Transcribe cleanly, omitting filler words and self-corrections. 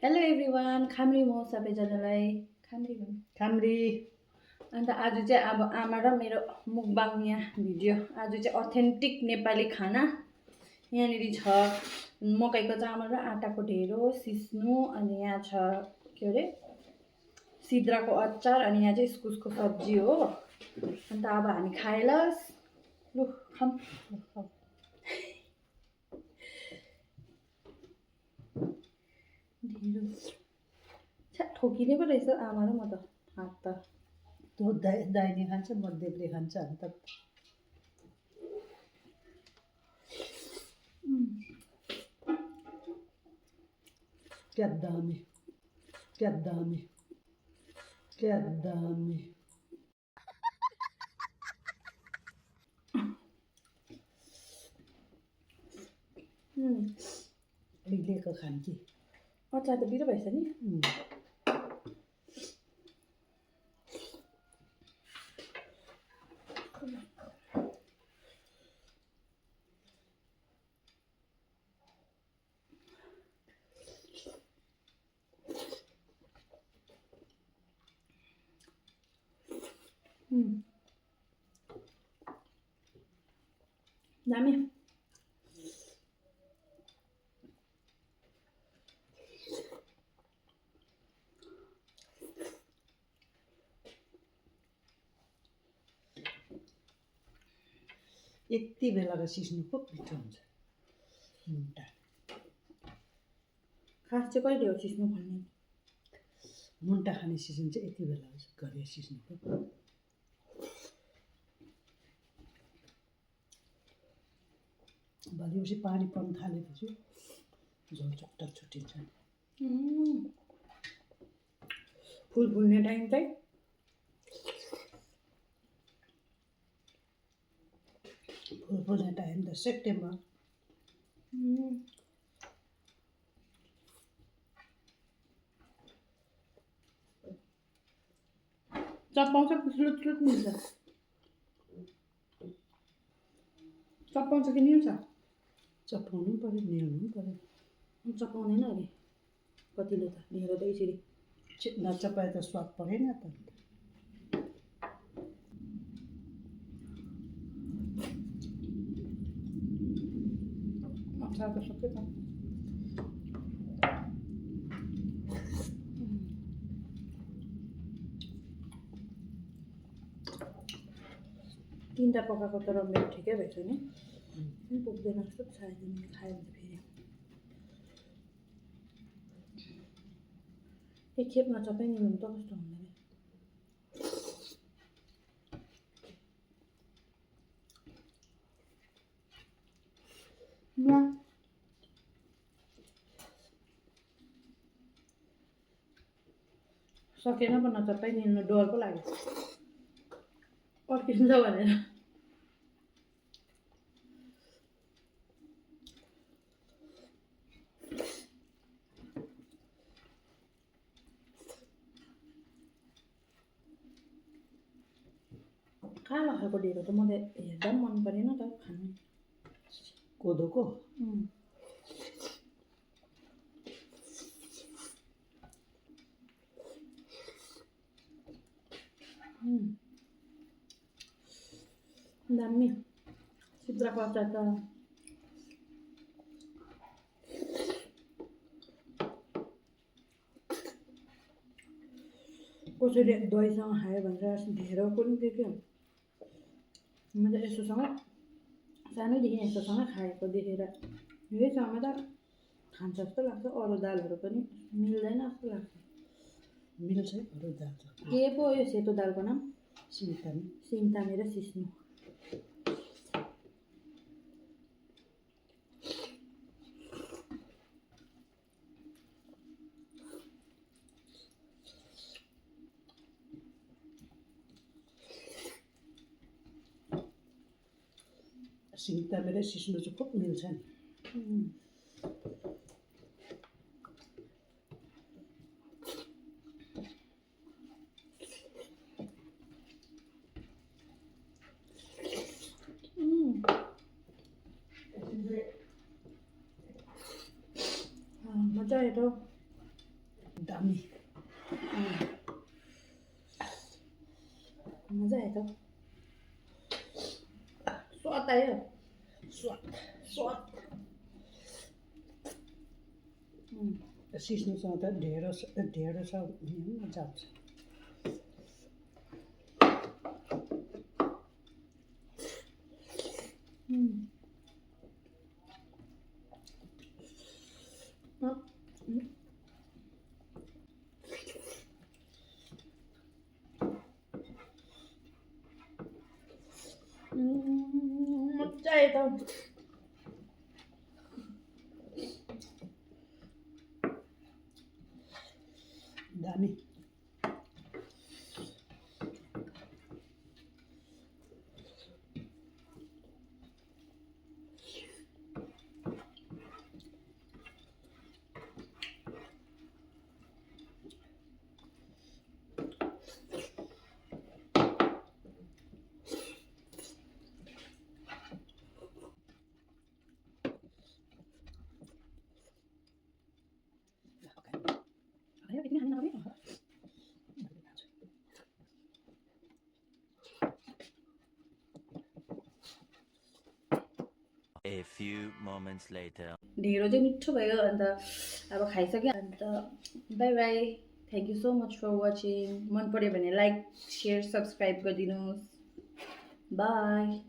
Hello everyone खाम्री म सबैजनालाई खाम्री भन्नु खाम्री अन्त आज चाहिँ अब आमा र मेरो मुकबाङ यहाँ भिडियो आज चाहिँ अथेन्टिक नेपाली खाना यहाँनिर छ मकैको चामल र आटाको ढेँडो सिस्नु अनि यहाँ छ के अरे सिद्राको अचार अनि यहाँ चाहिँ इस्कुसको सब्जी हो अन्त अब हामी खाएलास लु खाऊँ ढेँडो छ्या ठोकिने पो रहेछ आमा र म त हात त तो दाहिने खान्छ म देब्रे खान्छ अन्त क्या दामी क्या दामी क्या दामी उहिलेको खान्थी अचार त पिरो भएछ नि दामी यति बेलाको सिस्नु खुब मिठो हुन्छ मुन्टा खास चाहिँ कहिले हो सिस्नु भन्ने मुन्टा खाने सिजन चाहिँ यति बेला हुन्छ घरिया सिस्नुको भोलिपछि पानी पर्न थालेपछि झोल चुट्टा छुट्टिन्छ फुल फुल्ने टाइम चाहिँ फुल फुल्ने टाइम त सेप्टेम्बर चपाउँछ लुट मिल्छ चपाउँछ कि निल्छ चपाउनु पऱ्यो निल्नु पऱ्यो चपाउँदैन अरे कतिले त ढेँडो त यसरी नचपाए त स्वाद परेन त अचार त सबै त तिनवटा पकाएको तर मेरो ठिकै भएछ नि पुग्दैन जस्तो सायद खायो भने फेरि एकखेप नचपाइ निल्नु त कस्तो हुँदैन सकेन पो नचपाइ निल्नु डर पो लाग्यो पर्खिन्छ भनेर कालो खालको ढेँडो त मलाई हेर्दा पनि मन परेन त खानु कोदोको दामी सिद्राको अचार त कसैले दहीसँग खायो भनेर ढेँडो पनि देख्यो म त यस्तोसँग सानैदेखि यस्तोसँग खाएको देखेर यहीसँग त खान्छ जस्तो लाग्छ अरू दालहरू पनि मिल्दैन जस्तो लाग्छ मिल्छ अरू दाल छ के पो यो सेतो दालको नाम सिमतामी सिमतामे र सिस्नु सिमतामी र सिस्नु चाहिँ खुब मिल्छ नि मजा आयो त दामी मजा आयो त स्वाद आयो स्वाद स्वाद सिस्नुसँग त ढेँडो छ मजा आउँछ मजा आयो त दामी आयो किन खानु नखाने A few moments later. ढेँडो चाहिँ मिठो भयो अन्त अब खाइसक्यो अन्त bye bye thank you so much for watching मन पऱ्यो भने लाइक सेयर सब्सक्राइब गरिदिनुहोस् बाई